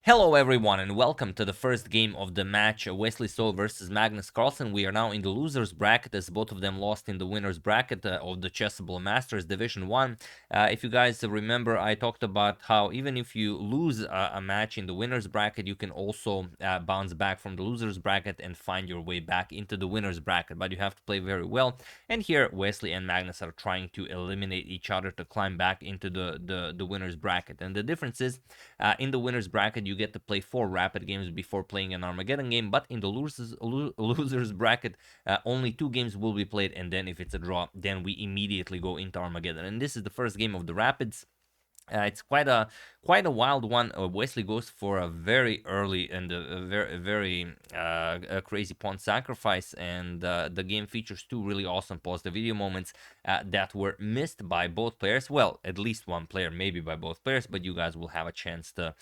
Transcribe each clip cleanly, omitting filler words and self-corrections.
Hello everyone and welcome to the first game of the match, Wesley versus Magnus Carlsen. We are now in the losers bracket as both of them lost in the winners bracket of the Chessable Masters Division 1. If you guys remember, I talked about how even if you lose a match in the winners bracket, you can also bounce back from the losers bracket and find your way back into the winners bracket, but you have to play very well. And here Wesley and Magnus are trying to eliminate each other to climb back into the winners bracket. And the difference is, in the winners bracket, you get to play 4 rapid games before playing an Armageddon game, but in the losers bracket, only 2 games will be played, and then if it's a draw, then we immediately go into Armageddon. And this is the first game of the rapids. It's quite a wild one. Wesley goes for a very early and a very a crazy pawn sacrifice, and the game features 2 really awesome pause the video moments that were missed by both players. Well, at least one player, maybe by both players, but you guys will have a chance to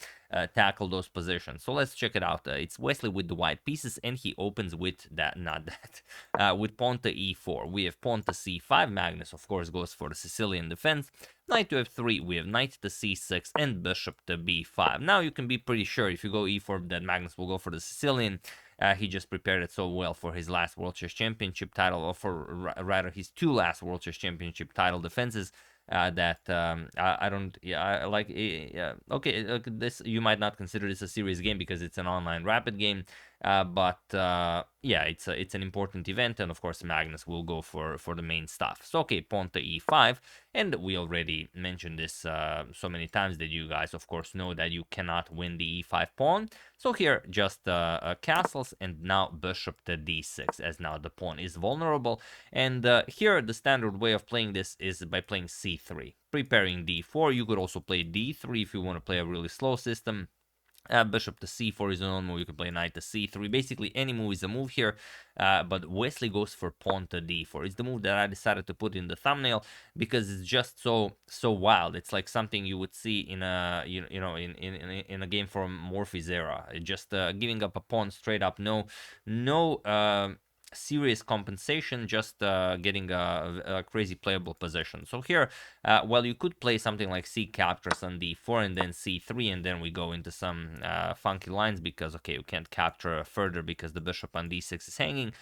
tackle those positions. So let's check it out. It's Wesley with the white pieces, and he opens with with pawn to e4. We have pawn to c5. Magnus, of course, goes for the Sicilian defense. Knight to f3, we have knight to c6 and bishop to b5. Now you can be pretty sure if you go e4 that Magnus will go for the Sicilian. He just prepared it so well for his last World Chess Championship title, or for rather his 2 last World Chess Championship title defenses. I don't, yeah, I like, okay, this, you might not consider this a serious game because it's an online rapid game, but yeah, it's an important event, and of course Magnus will go for the main stuff. So okay, pawn to e5, and we already mentioned this so many times that you guys of course know that you cannot win the e5 pawn. So here just castles, and now bishop to d6, as now the pawn is vulnerable. And here the standard way of playing this is by playing c3, preparing d4. You could also play d3 if you want to play a really slow system. Bishop to c4 is an move. You can play knight to c3. Basically, any move is a move here. But Wesley goes for pawn to d4. It's the move that I decided to put in the thumbnail because it's just so wild. It's like something you would see in a in a game from Morphy's era. Just giving up a pawn straight up. No serious compensation, just getting a crazy playable position. So here, well, you could play something like c captures on d4 and then c3, and then we go into some funky lines because, okay, you can't capture further because the bishop on d6 is hanging.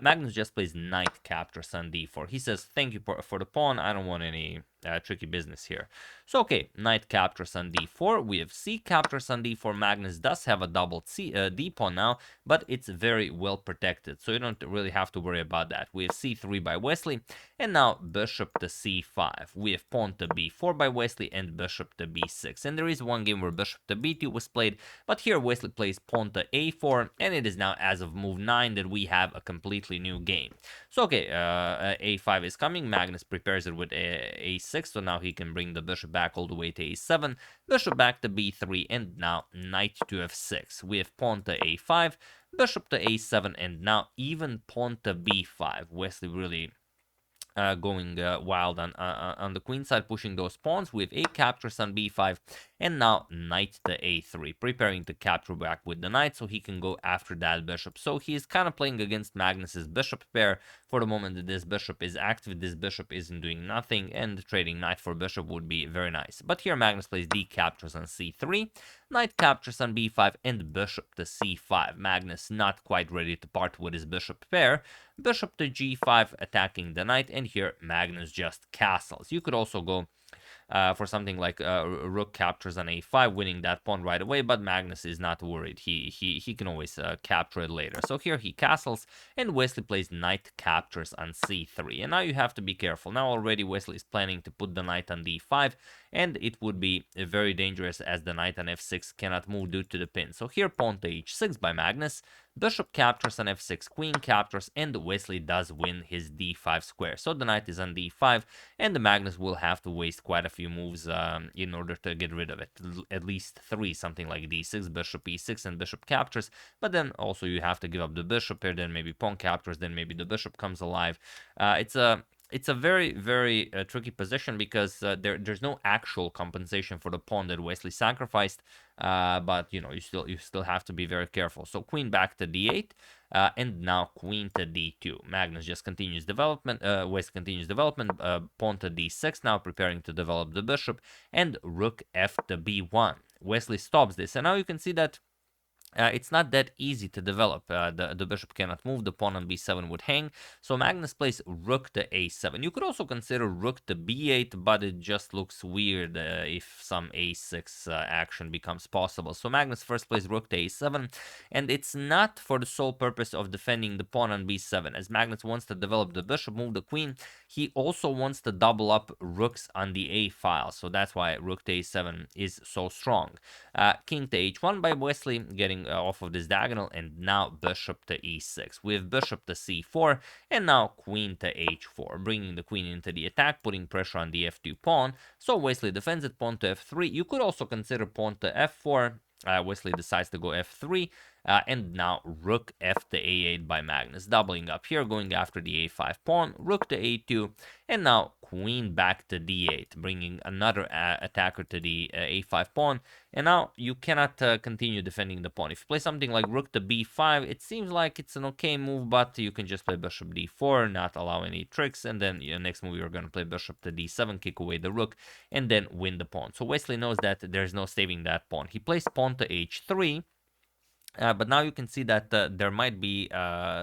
Magnus just plays knight captures on d4. He says, thank you for the pawn, I don't want any tricky business here. So okay, knight captures on d4. We have c captures on d4. Magnus does have a double d pawn now, but it's very well protected, so you don't really have to worry about that. We have c3 by Wesley, and now bishop to c5. We have pawn to b4 by Wesley and bishop to b6. And there is one game where bishop to b2 was played, but here Wesley plays pawn to a4, and it is now as of move 9 that we have a completely new game. So okay, a5 is coming. Magnus prepares it with a6, so now he can bring the bishop back all the way to a7, bishop back to b3, and now knight to f6. We have pawn to a5, bishop to a7, and now even pawn to b5. Wesley really going wild on the queen side, pushing those pawns. With a captures on b5, and now knight to a3, preparing to capture back with the knight so he can go after that bishop. So he is kind of playing against Magnus's bishop pair. For the moment that this bishop is active, this bishop isn't doing nothing, and trading knight for bishop would be very nice. But here Magnus plays d captures on c3, knight captures on b5, and bishop to c5. Magnus not quite ready to part with his bishop pair. Bishop to g5, attacking the knight, and here Magnus just castles. You could also go for something like rook captures on a5, winning that pawn right away, but Magnus is not worried. He can always capture it later. So here he castles, and Wesley plays knight captures on c3. And now you have to be careful. Now already Wesley is planning to put the knight on d5, and it would be very dangerous as the knight on f6 cannot move due to the pin. So here pawn to h6 by Magnus, bishop captures on f6, queen captures, and Wesley does win his d5 square. So the knight is on d5, and the Magnus will have to waste quite a few moves in order to get rid of it. At least 3, something like d6, bishop e6, and bishop captures. But then also you have to give up the bishop here, then maybe pawn captures, then maybe the bishop comes alive. It's a very tricky position because there's no actual compensation for the pawn that Wesley sacrificed, but you know, you still have to be very careful. So queen back to d8, and now queen to d2. Magnus just continues development. Wesley continues development. Pawn to d6 now, preparing to develop the bishop, and rook f to b1. Wesley stops this, and now you can see that it's not that easy to develop. The bishop cannot move, the pawn on b7 would hang, so Magnus plays rook to a7. You could also consider rook to b8, but it just looks weird if some a6 action becomes possible. So Magnus first plays rook to a7, and it's not for the sole purpose of defending the pawn on b7. As Magnus wants to develop the bishop, move the queen, he also wants to double up rooks on the a file, so that's why rook to a7 is so strong. King to h1 by Wesley, getting off of this diagonal, and now bishop to e6. We have bishop to c4, and now queen to h4, bringing the queen into the attack, putting pressure on the f2 pawn. So Wesley defends it, pawn to f3. You could also consider pawn to f4. Wesley decides to go f3, and now rook f to a8 by Magnus, doubling up here, going after the a5 pawn, rook to a2, and now queen back to d8, bringing another attacker to the a5 pawn. And now you cannot continue defending the pawn. If you play something like rook to b5, it seems like it's an okay move, but you can just play bishop d4, not allow any tricks, and then next move you're going to play bishop to d7, kick away the rook, and then win the pawn. So Wesley knows that there's no saving that pawn. He plays pawn to h3, but now you can see that there might be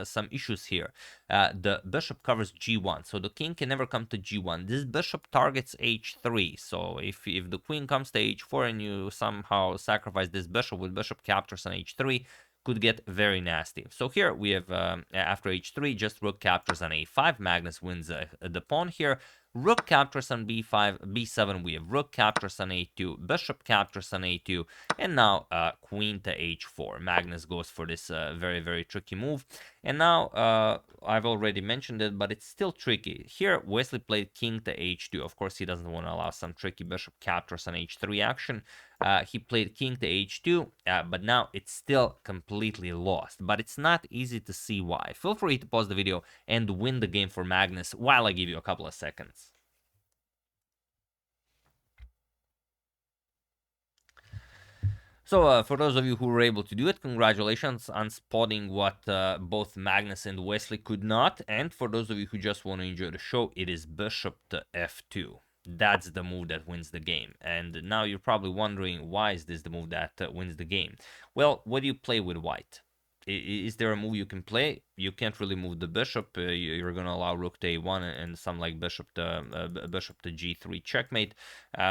some issues here. The bishop covers g1, so the king can never come to g1. This bishop targets h3, so if the queen comes to h4 and you somehow sacrifice this bishop with bishop captures on h3, could get very nasty. So here we have, after h3, just rook captures on a5. Magnus wins the pawn here. Rook captures on b5, b7, we have rook captures on a2, bishop captures on a2, and now queen to h4. Magnus goes for this very, very tricky move. And now, I've already mentioned it, but it's still tricky. Here, Wesley played king to h2. Of course, he doesn't want to allow some tricky bishop captures on h3 action. He played king to h2, but now it's still completely lost. But it's not easy to see why. Feel free to pause the video and win the game for Magnus while I give you a couple of seconds. So for those of you who were able to do it, congratulations on spotting what both Magnus and Wesley could not. And for those of you who just want to enjoy the show, it is bishop to f2. That's the move that wins the game. And now you're probably wondering, why is this the move that wins the game? Well, what do you play with white? Is there a move you can play? You can't really move the bishop. You're going to allow rook to a1 and some like bishop to g3 checkmate.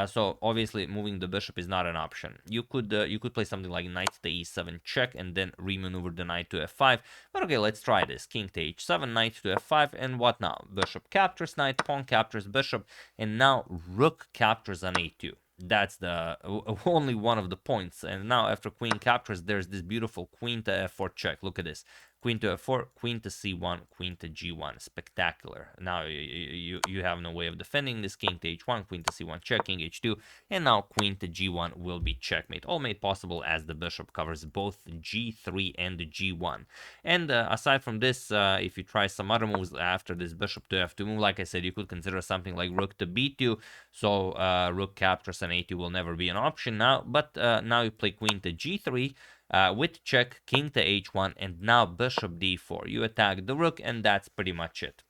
So obviously moving the bishop is not an option. You could play something like knight to e7 check and then remaneuver the knight to f5. But okay, let's try this. King to h7, knight to f5, and what now? Bishop captures knight, pawn captures bishop, and now rook captures on a2. That's the only one of the points. And now after queen captures, there's this beautiful queen to f4 check. Look at this. Queen to f4, queen to c1, queen to g1. Spectacular. Now you have no way of defending this. King to h1, queen to c1 check, king h2, and now queen to g1 will be checkmate. All made possible as the bishop covers both g3 and g1. And aside from this, if you try some other moves after this bishop to f2 move, like I said, you could consider something like rook to b2. So rook captures on a2 will never be an option now. But now you play queen to g3. With check, king to h1, and now bishop d4. You attack the rook, and that's pretty much it.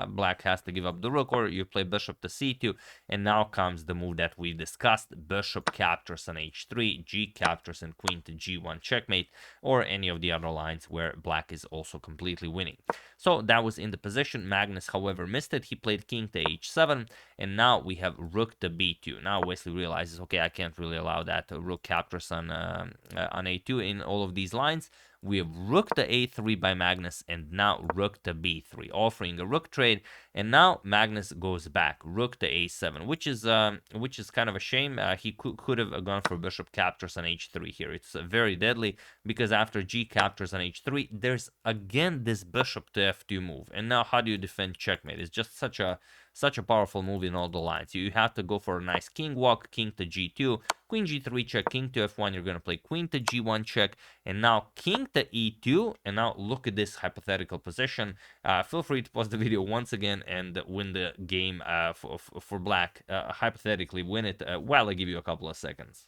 Black has to give up the rook, or you play bishop to c2, and now comes the move that we discussed. Bishop captures on h3, g captures and queen to g1 checkmate, or any of the other lines where black is also completely winning. So that was in the position. Magnus, however, missed it. He played king to h7, and now we have rook to b2. Now Wesley realizes, okay, I can't really allow that rook captures on a2 in all of these lines. We have rook to a3 by Magnus, and now rook to b3, offering a rook trade. And now Magnus goes back, rook to a7, which is kind of a shame. He could have gone for bishop captures on h3 here. It's very deadly, because after g captures on h3, there's again this bishop to f2 move. And now how do you defend checkmate? It's just such a powerful move in all the lines. You have to go for a nice king walk, king to g2, queen g3 check, king to f1. You're going to play queen to g1 check, and now king to e2. And now look at this hypothetical position. Feel free to pause the video once again and win the game for black. Hypothetically win it while I give you a couple of seconds.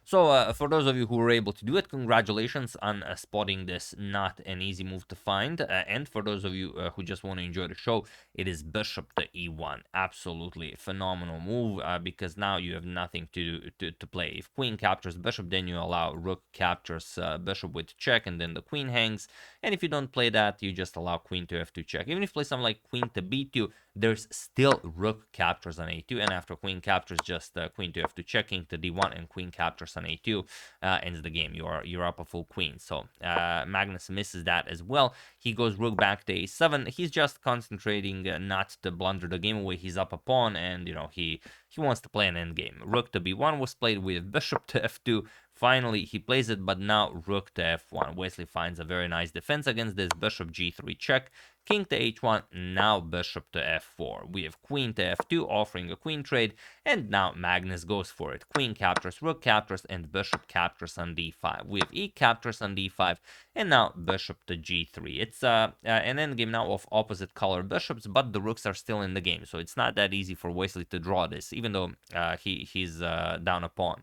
So for those of you who were able to do it, congratulations on spotting this not an easy move to find. And for those of you who just want to enjoy the show, it is bishop to e1. Absolutely phenomenal move because now you have nothing to play. If queen captures bishop, then you allow rook captures bishop with check, and then the queen hangs. And if you don't play that, you just allow queen to f2 check. Even if you play something like queen to b2, there's still rook captures on a2, and after queen captures, just queen to f2 check, king to d1, and queen captures on a2 ends the game. You're up a full queen. So Magnus misses that as well. He goes rook back to a7. He's just concentrating not to blunder the game away. He's up a pawn, and he wants to play an endgame. Rook to b1 was played with bishop to f2. Finally, he plays it, but now rook to f1. Wesley finds a very nice defense against this. Bishop g3 check. King to h1, now bishop to f4. We have queen to f2, offering a queen trade, and now Magnus goes for it. Queen captures, rook captures, and bishop captures on d5. We have e captures on d5, and now bishop to g3. It's an endgame now of opposite color bishops, but the rooks are still in the game, so it's not that easy for Wesley to draw this, even though he's down a pawn.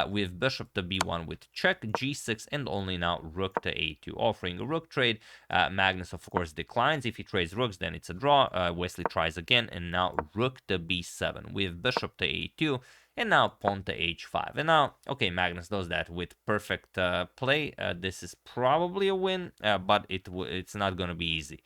We have bishop to b1 with check, g6, and only now rook to a2, offering a rook trade. Magnus, of course, declines. If he trades rooks, then it's a draw. Wesley tries again, and now rook to b7. We have bishop to a2, and now pawn to h5. And now, okay, Magnus does that with perfect play. This is probably a win, but it's not going to be easy.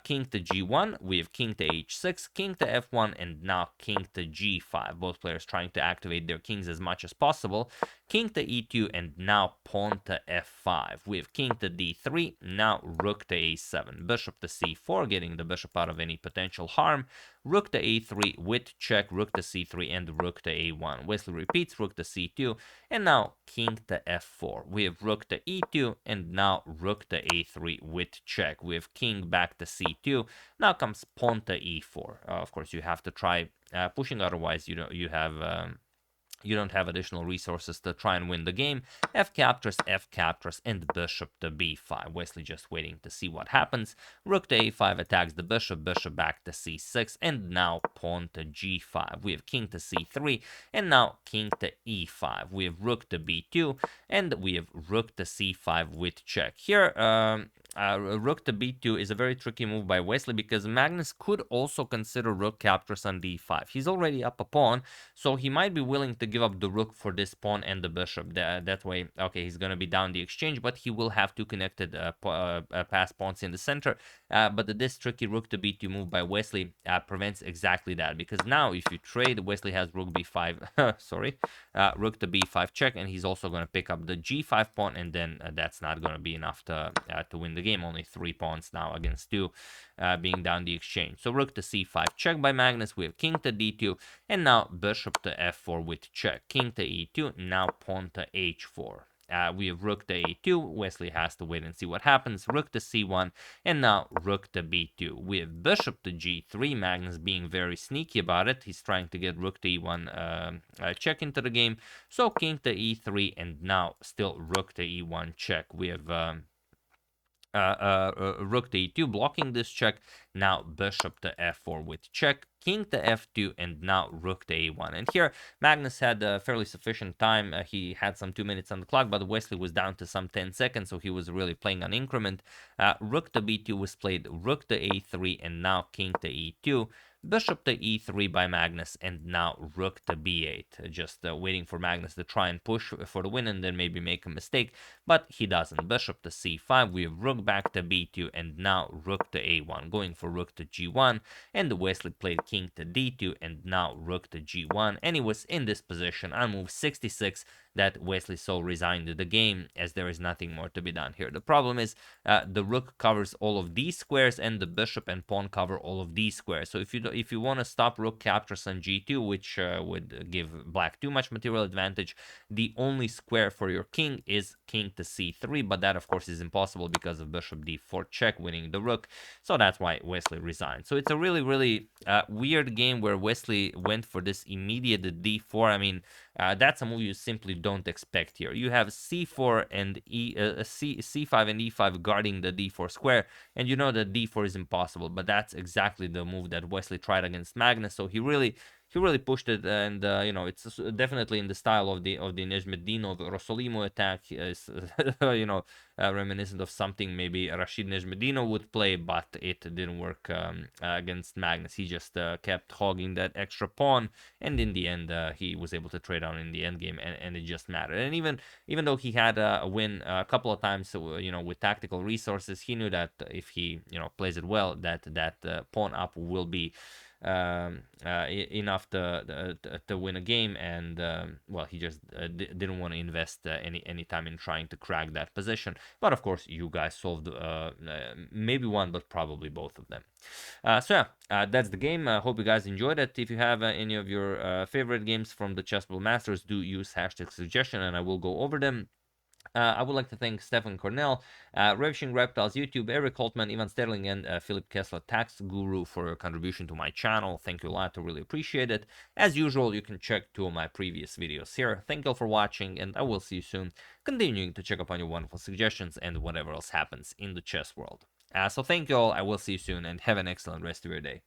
King to g1, we have king to h6, king to f1, and now king to g5. Both players trying to activate their kings as much as possible. King to e2, and now pawn to f5. We have king to d3, now rook to a7. Bishop to c4, getting the bishop out of any potential harm. Rook to a3 with check, rook to c3, and rook to a1. Wesley repeats, rook to c2, and now king to f4. We have rook to e2, and now rook to a3 with check. We have king back to c2. Now comes pawn to e4. Of course, you have to try pushing, otherwise you don't have additional resources to try and win the game. F captures, and bishop to b5. Wesley just waiting to see what happens. Rook to a5 attacks the bishop, bishop back to c6, and now pawn to g5. We have king to c3, and now king to e5. We have rook to b2, and we have rook to c5 with check. Here, rook to b2 is a very tricky move by Wesley because Magnus could also consider rook captures on d5. He's already up a pawn, so he might be willing to give up the rook for this pawn and the bishop. That way, okay, he's going to be down the exchange, but he will have two connected pass pawns in the center. But this tricky rook to b2 move by Wesley prevents exactly that, because now if you trade, Wesley has rook b5, sorry, rook to b5 check, and he's also going to pick up the g5 pawn, and then that's not going to be enough to win the game. Only 3 pawns now against 2, being down the exchange. So rook to c5 check by Magnus. We have king to d2, and now bishop to f4 with check. King to e2, now pawn to h4. We have rook to a2. Wesley has to wait and see what happens. Rook to c1, and now rook to b2. We have bishop to g3. Magnus being very sneaky about it. He's trying to get rook to e1 check into the game. So king to e3, and now still rook to e1 check. We have rook to e2 blocking this check. Now bishop to f4 with check, king to f2, and now rook to a1. And here Magnus had fairly sufficient time. He had some 2 minutes on the clock, but Wesley was down to some 10 seconds, so he was really playing on increment. Rook to b2 was played, rook to a3, and now king to e2. Bishop to e3 by Magnus, and now rook to b8. Just waiting for Magnus to try and push for the win and then maybe make a mistake, but he doesn't. Bishop to c5, we have rook back to b2, and now rook to a1. Going for rook to g1, and Wesley played king to d2, and now rook to g1. And he was in this position on move 66 that Wesley so resigned to the game, as there is nothing more to be done here. The problem is the rook covers all of these squares, and the bishop and pawn cover all of these squares. So if you want to stop rook captures on g2, which would give black too much material advantage, the only square for your king is king to c3, but that of course is impossible because of bishop d4 check, winning the rook. So that's why Wesley resigned. So it's a really weird game where Wesley went for this immediate d4. I mean, that's a move you simply don't expect here. You have c4 and c5 and e5 guarding the d4 square, and you know that d4 is impossible, but that's exactly the move that Wesley tried against Magnus. So he he really pushed it, and it's definitely in the style of the Nimzovich-Rossolimo attack. Is reminiscent of something maybe Rashid Nejmedino would play, but it didn't work against Magnus. He just kept hogging that extra pawn, and in the end, he was able to trade down in the end game, and it just mattered. And even though he had a win a couple of times, with tactical resources, he knew that if he plays it well, that pawn up will be enough to win a game, and well, he just didn't want to invest any time in trying to crack that position. But of course, you guys solved maybe one, but probably both of them. So yeah, that's the game. I hope you guys enjoyed it. If you have any of your favorite games from the Chessable Masters, do use hashtag suggestion, and I will go over them. I would like to thank Stefan Cornell, Ravishing Reptiles YouTube, Eric Holtman, Ivan Sterling, and Philip Kessler, Tax Guru, for your contribution to my channel. Thank you a lot. I really appreciate it. As usual, you can check 2 of my previous videos here. Thank you all for watching, and I will see you soon, continuing to check up on your wonderful suggestions and whatever else happens in the chess world. So thank you all. I will see you soon, and have an excellent rest of your day.